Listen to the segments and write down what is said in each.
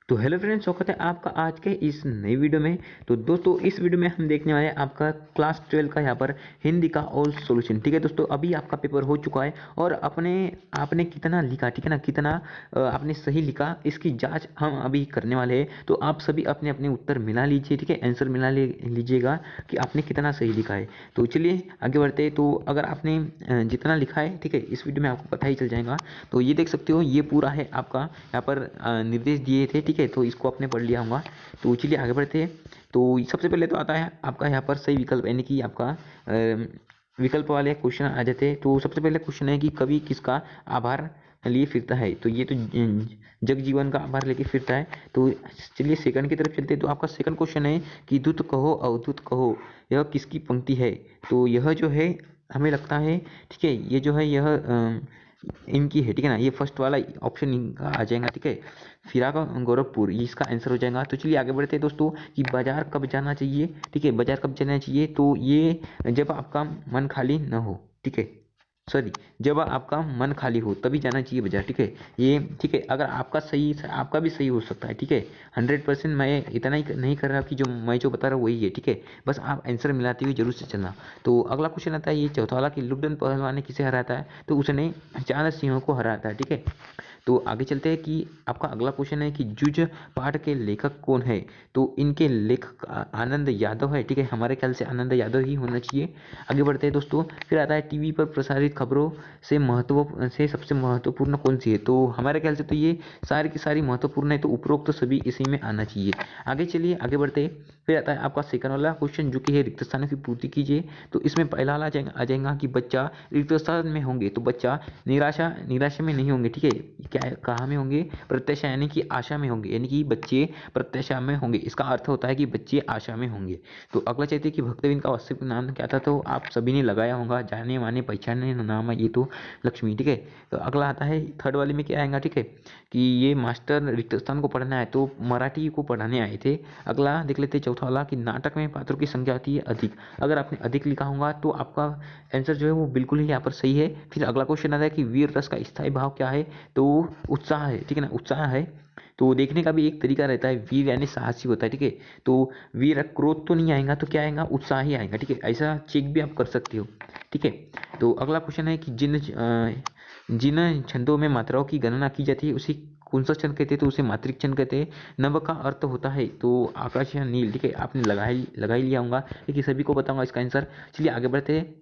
तो hello friends, स्वागत है आपका आज के इस नई वीडियो में। तो दोस्तों, इस वीडियो में हम देखने वाले हैं आपका क्लास 12 का यहाँ पर हिंदी का ऑल सॉल्यूशन। ठीक है दोस्तों, अभी आपका पेपर हो चुका है और आपने कितना लिखा, ठीक है ना, कितना आपने सही लिखा, इसकी जांच हम अभी करने वाले हैं। तो आप सभी अपने अपने उत्तर मिला लीजिए, ठीक है, आंसर मिला लीजिएगा कि आपने कितना सही लिखा है। तो चलिए आगे बढ़ते हैं। तो अगर आपने जितना लिखा है, ठीक है, इस वीडियो में आपको पता ही चल जाएगा। तो ये देख सकते हो, ये पूरा है आपका यहाँ पर निर्देश दिए थे, ठीक है, तो इसको आपने पढ़ लिया होगा। तो चलिए आगे बढ़ते हैं। तो सबसे पहले तो आता है आपका यहाँ पर सही विकल्प, यानी कि आपका विकल्प वाले क्वेश्चन आ जाते हैं। तो सबसे पहले क्वेश्चन है कि कवि किसका आभार लिए फिरता है। तो ये तो जगजीवन का आभार लेके फिरता है। तो चलिए सेकंड की तरफ चलते हैं। तो आपका सेकंड क्वेश्चन है कि दूत कहो अवधूत कहो, यह किसकी पंक्ति है। तो यह जो है हमें लगता है, ठीक है, ये जो है यह इनकी है, ठीक है ना, ये फर्स्ट वाला ऑप्शन इनका आ जाएगा, ठीक है, फिराक गोरखपुर, ये इसका आंसर हो जाएगा। तो चलिए आगे बढ़ते हैं दोस्तों कि बाजार कब जाना चाहिए। ठीक है, बाजार कब जाना चाहिए, तो ये जब आपका मन खाली न हो, ठीक है, सॉरी, जब आपका मन खाली हो तभी जाना चाहिए बाजार, ठीक है, ये ठीक है। अगर आपका भी सही हो सकता है, ठीक है, 100% मैं इतना ही नहीं कर रहा कि जो मैं जो बता रहा हूँ वही है, ठीक है, बस आप आंसर मिलाते हुए जरूर से चलना। तो अगला क्वेश्चन आता है ये चौथा वाला कि लुबडन पहलवान ने किसे हराता है। तो उसने चांद सिंह को हराता है, ठीक है। तो आगे चलते हैं कि आपका अगला क्वेश्चन है कि जुज पाठ के लेखक कौन है। तो इनके लेखक आनंद यादव है, ठीक है, हमारे ख्याल से आनंद यादव ही होना चाहिए। आगे बढ़ते हैं दोस्तों। फिर आता है टीवी पर प्रसारित खबरों से सबसे महत्वपूर्ण कौन सी है। तो हमारे ख्याल से तो ये सारी की सारी महत्वपूर्ण है, तो उपरोक्त सभी इसी में आना चाहिए। आगे चलिए आगे बढ़ते हैं। फिर आता है आपका सेकंड वाला क्वेश्चन जो कि है रिक्त स्थानों की पूर्ति कीजिए। तो इसमें पहला वाला आ जाएगा कि बच्चा रिक्त स्थान में होंगे, तो बच्चा निराशा में नहीं होंगे, ठीक है, क्या कहाँ में होंगे, प्रत्याशा यानी कि आशा में होंगे, यानी कि बच्चे प्रत्याशा में होंगे, इसका अर्थ होता है कि बच्चे आशा में होंगे। तो अगला चाहते हैं कि भक्तविन का वास्तविक नाम क्या था। तो आप सभी ने लगाया होगा, जाने माने पहचाने नाम है ये तो लक्ष्मी, ठीक है। तो अगला आता है थर्ड वाले में क्या आएगा, ठीक है, कि ये मास्टर रिक्त स्थान को पढ़ना है, तो मराठी को पढ़ाने आए थे। अगला देख लेते हैं चौथा वाला कि नाटक में पात्रों की संख्या होती है अधिक। अगर आपने अधिक लिखा होगा तो आपका आंसर जो है वो बिल्कुल ही यहाँ पर सही है। फिर अगला क्वेश्चन आता है कि वीर रस का स्थायी भाव क्या है। तो उत्साह है, ठीक है ना, उत्साह है। तो देखने का भी एक तरीका रहता है, वीर यानी साहसी होता है, ठीक है। तो वीर क्रोध तो नहीं आएगा, तो क्या आएगा, उत्साह ही आएगा, ठीक है, ऐसा चेक भी आप कर सकते हो, ठीक है। तो अगला क्वेश्चन है कि जिन छंदों में मात्राओं की गणना की जाती है उसी कौन सा छंद कहते हैं। तो उसे मात्रिक छंद कहते हैं। नव का अर्थ होता है तो आकाश या नील, ठीक है, आपने लगा ही लिया होगा, लेकिन सभी को बताऊंगा इसका आंसर। चलिए आगे बढ़ते हैं।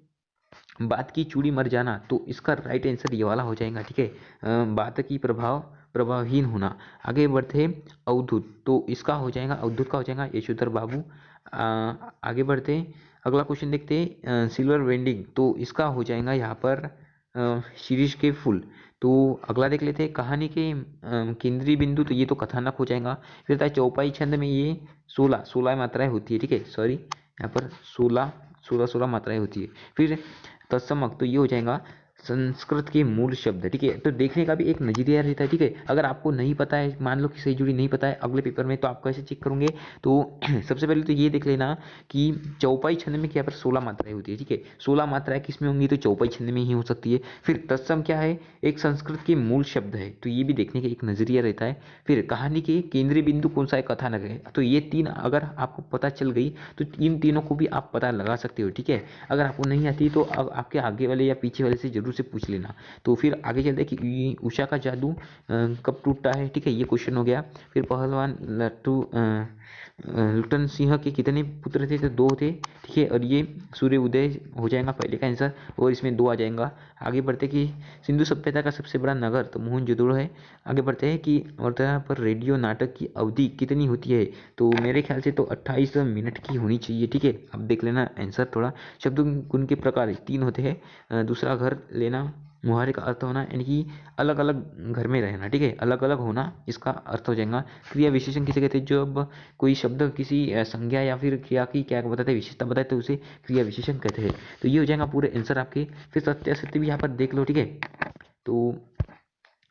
बात की चूड़ी मर जाना, तो इसका राइट आंसर ये वाला हो जाएगा, ठीक है, बात की प्रभावहीन होना। आगे बढ़ते हैं अवधूत, तो इसका हो जाएगा, अवधूत का हो जाएगा यशोधर बाबू। आगे बढ़ते हैं। अगला क्वेश्चन देखते हैं सिल्वर वेंडिंग, तो इसका हो जाएगा यहाँ पर शीरीष के फूल। तो अगला देख लेते हैं कहानी के केंद्रीय बिंदु, तो ये तो कथानक हो जाएगा। फिर आता है चौपाई छंद में ये 16 मात्राएं होती है, ठीक है, सॉरी, यहाँ पर 16 मात्राएं होती है। फिर तत्समक, तो ये हो जाएगा संस्कृत के मूल शब्द, ठीक है। तो देखने का भी एक नजरिया रहता है, ठीक है। अगर आपको नहीं पता है, मान लो कि सही जुड़ी नहीं पता है अगले पेपर में, तो आप कैसे चेक करोगे। तो सबसे पहले तो ये देख लेना कि चौपाई छंद में क्या पर 16 मात्राएं होती है, ठीक है, 16 मात्राएं किस में होंगी, तो चौपाई छंद में ही हो सकती है। फिर तत्सम क्या है, एक संस्कृत के मूल शब्द है, तो ये भी देखने का एक नजरिया रहता है। फिर कहानी के केंद्रीय बिंदु कौन सा है, कथानक है। तो ये तीन अगर आपको पता चल गई तो इन तीनों को भी आप पता लगा सकते हो, ठीक है। अगर आपको नहीं आती तो अब आपके आगे वाले या पीछे वाले से जरूर से पूछ लेना। तो फिर आगे चलते हैं कि उषा का जादू कब टूटता है, ठीक है, ये क्वेश्चन हो गया। फिर पहलवान लुटन सिंह के कितने पुत्र थे, तो 2 थे, ठीक है, और ये सूर्य उदय हो जाएगा पहले का आंसर, और इसमें 2 आ जाएगा। आगे बढ़ते कि सिंधु सभ्यता का सबसे बड़ा नगर, तो मोहनजोदड़ो है। आगे बढ़ते हैं कि वर्तमान पर रेडियो नाटक की अवधि कितनी होती है। तो मेरे ख्याल से तो 28 मिनट की होनी चाहिए, ठीक है। अब देख लेना आंसर थोड़ा। शब्द गुण के प्रकार 3 होते हैं। दूसरा घर लेना, मुहावरे का अर्थ होना, यानी कि अलग अलग घर में रहना, ठीक है, अलग अलग होना इसका अर्थ हो जाएगा। क्रिया विशेषण किसे कहते हैं, जब कोई शब्द किसी संज्ञा या फिर क्रिया की क्या बताते हैं, विशेषता बताए, तो उसे क्रिया विशेषण कहते हैं। तो ये हो जाएगा पूरे आंसर आपके। फिर सत्य असत्य भी यहाँ पर देख लो, ठीक है। तो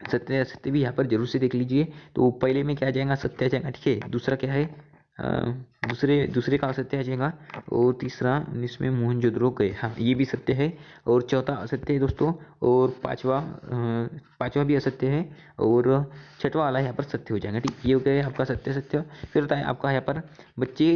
सत्य असत्य भी यहाँ पर जरूर से देख लीजिए। तो पहले में क्या आ जाएगा, सत्य आ जाएगा, ठीक है। दूसरा क्या है, दूसरे दूसरे का असत्य आ जाएगा। और तीसरा 19 में मोहनजोदड़ो गए, हाँ ये भी सत्य है। और चौथा असत्य है दोस्तों। और पांचवा भी असत्य है। और छठवां वाला यहाँ पर सत्य हो जाएगा। ठीक, ये हो गया आपका सत्य सत्य। फिर होता है आपका यहाँ पर बच्चे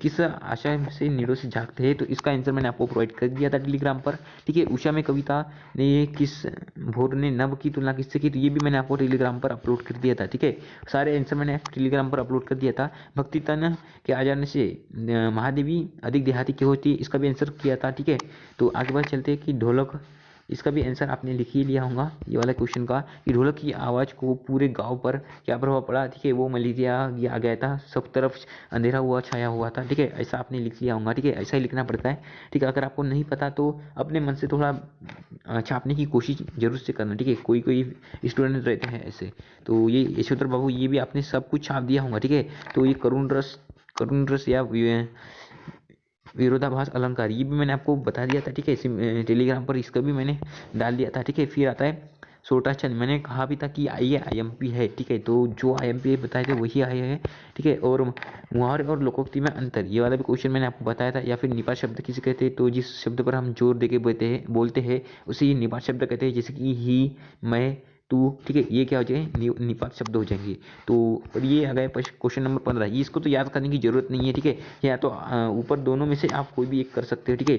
किस आशा से नीड़ों से झांकते हैं, तो इसका आंसर मैंने आपको प्रोवाइड कर दिया था टेलीग्राम पर। ठीक है, उषा में कविता ने किस भोर ने नभ की तुलना किससे की, तो ये भी मैंने आपको टेलीग्राम पर अपलोड कर दिया था। ठीक है, सारे आंसर मैंने टेलीग्राम पर अपलोड कर दिया था। भक्ति तन के आ जाने से महादेवी अधिक देहाती क्यों होती है, इसका भी आंसर किया था। ठीक है, तो आगे बात चलते हैं कि ढोलक, इसका भी आंसर आपने लिख ही लिया होगा ये वाला क्वेश्चन का, कि ढोलक की आवाज़ को पूरे गांव पर क्या प्रभाव पड़ा। ठीक है, वो मलेरिया आ गया था, सब तरफ अंधेरा हुआ छाया हुआ था। ठीक है, ऐसा आपने लिख लिया होगा। ठीक है, ऐसा ही लिखना पड़ता है। ठीक है, अगर आपको नहीं पता तो अपने मन से थोड़ा छापने की कोशिश जरूर से करना। ठीक है, कोई कोई स्टूडेंट रहते हैं ऐसे, तो ये यशोधर बाबू ये भी आपने सब कुछ छाप दिया होगा। ठीक है, तो ये करुण रस या विरोधाभास अलंकार ये भी मैंने आपको बता दिया था। ठीक है, इसी टेलीग्राम पर इसका भी मैंने डाल दिया था। ठीक है, फिर आता है छोटा छंद, मैंने कहा भी था कि ये IMP है। ठीक है, तो जो IMP बताए थे वही आए हैं। ठीक है, और मुहावरे और लोकोक्ति में अंतर, ये वाला भी क्वेश्चन मैंने आपको बताया था। या फिर निपात शब्द किसे कहते हैं, तो जिस शब्द पर हम जोर देके बोलते हैं उसे निपात शब्द कहते हैं, जैसे कि ही, मैं, तू। ठीक है, ये क्या हो जाएंगे, निपात शब्द हो जाएंगे। तो और ये आ गया क्वेश्चन नंबर 15, ये इसको तो याद करने की जरूरत नहीं है। ठीक है, या तो ऊपर दोनों में से आप कोई भी एक कर सकते हो। ठीक है,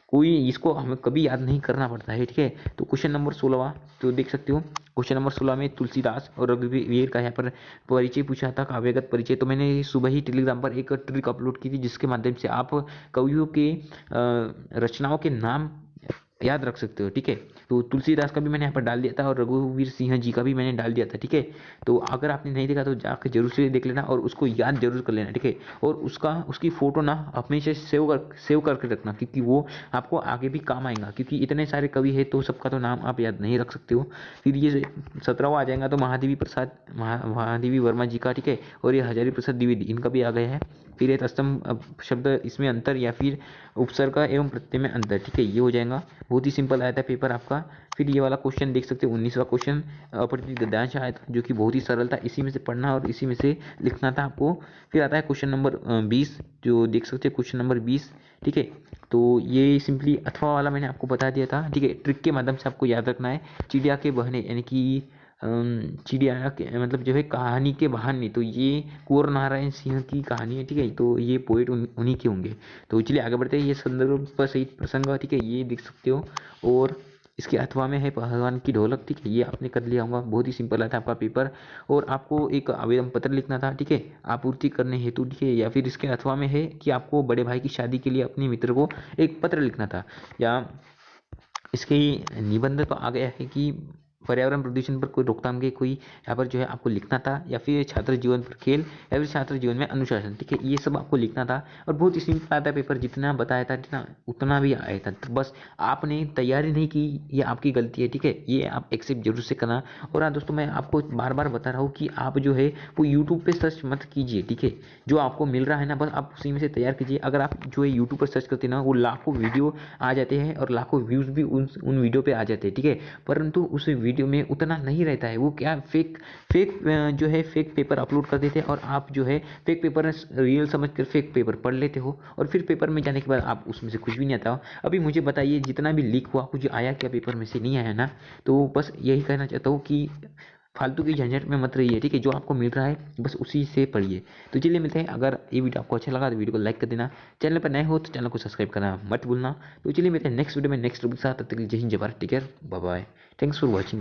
कोई इसको हमें कभी याद नहीं करना पड़ता है। ठीक है, तो क्वेश्चन नंबर 16 तो देख सकते हो, क्वेश्चन नंबर 16 में तुलसीदास और रघुवीर का यहाँ पर परिचय पूछा था, काव्यगत परिचय। तो मैंने सुबह ही टेलीग्राम पर एक ट्रिक अपलोड की थी, जिसके माध्यम से आप कवियों के रचनाओं के नाम याद रख सकते हो। ठीक है, तो तुलसीदास का भी मैंने यहाँ पर डाल दिया था और रघुवीर सिंह जी का भी मैंने डाल दिया था। ठीक है, तो अगर आपने नहीं देखा तो जाकर जरूर से देख लेना और उसको याद जरूर कर लेना। ठीक है, और उसकी फोटो ना हमेशा सेव करके रखना, क्योंकि वो आपको आगे भी काम आएगा। क्योंकि इतने सारे कवि है तो सबका तो नाम आप याद नहीं रख सकते हो। फिर ये 17वां आ जाएगा तो महादेवी वर्मा जी का। ठीक है, और ये हजारी प्रसाद द्विवेदी इनका भी आ गया है। फिर एक स्तंभ शब्द, इसमें अंतर या फिर उपसर्ग एवं प्रत्यय में अंतर। ठीक है, ये हो जाएगा। बहुत ही सिंपल आया था पेपर आपका। फिर ये वाला क्वेश्चन देख सकते हो, 19वां क्वेश्चन अपरिचित गद्यांश आया था, जो कि बहुत ही सरल था। इसी में से पढ़ना और इसी में से लिखना था आपको। फिर आता है क्वेश्चन नंबर 20, जो देख सकते हो क्वेश्चन नंबर 20। ठीक है, तो ये सिंपली अथवा वाला मैंने आपको बता दिया था। ठीक है, ट्रिक के माध्यम से आपको याद रखना है। चिड़िया के बहने यानी कि चिड़िया के मतलब जो है कहानी के बहाने, तो ये कुंवर नारायण सिंह की कहानी है। ठीक है, तो ये पोएट उन्हीं के होंगे। तो चलिए आगे बढ़ते हैं। ये संदर्भ पर सहित प्रसंग, ठीक है, ये देख सकते हो। और इसके अथवा में है पहलवान की ढोलक। ठीक है, ये आपने कर लिया होगा। बहुत ही सिंपल आता है आपका पेपर। और आपको एक आवेदन पत्र लिखना था। ठीक है, आपूर्ति करने हेतु। ठीक है, या फिर इसके अथवा में है कि आपको बड़े भाई की शादी के लिए अपने मित्र को एक पत्र लिखना था। या इसके निबंध तो आ गया है कि पर्यावरण प्रदूषण पर कोई रोकथाम के कोई यहाँ पर जो है आपको लिखना था। या फिर छात्र जीवन पर खेल, या फिर छात्र जीवन में अनुशासन। ठीक है, ये सब आपको लिखना था। और बहुत ही सिंपल आता है पेपर, जितना बताया था जितना उतना भी आया था। तो बस आपने तैयारी नहीं की, ये आपकी गलती है। ठीक है, ये आप एक्सेप्ट जरूर से करना। और हाँ दोस्तों, मैं आपको बार बार बता रहा हूँ कि आप जो है वो यूट्यूब पर सर्च मत कीजिए। ठीक है, जो आपको मिल रहा है ना, बस आप उसी में से तैयार कीजिए। अगर आप जो है यूट्यूब पर सर्च करते ना, वो लाखों वीडियो आ जाते हैं और लाखों व्यूज़ भी उन वीडियो पे आ जाते हैं। ठीक है, परंतु उस वीडियो में उतना नहीं रहता है। वो क्या फेक जो है फेक पेपर अपलोड कर देते हैं, और आप जो है फेक पेपर रियल समझ कर फेक पेपर पढ़ लेते हो। और फिर पेपर में जाने के बाद आप उसमें से कुछ भी नहीं आता हो। अभी मुझे बताइए, जितना भी लीक हुआ कुछ आया क्या पेपर में से? नहीं आया ना। तो बस यही कहना चाहता हूँ कि फालतू की झंझट में मत रहिए। ठीक है, जो आपको मिल रहा है बस उसी से पढ़िए। तो चलिए मिलते हैं। अगर ये वीडियो आपको अच्छा लगा तो वीडियो को लाइक कर देना। चैनल पर नए हो तो चैनल को सब्सक्राइब करना मत भूलना। तो चलिए मिलते हैं नेक्स्ट वीडियो में नेक्स्ट टॉपिक के साथ। तब तक के लिए जय हिंद, जय Bharat, take care, bye bye, thanks for watching.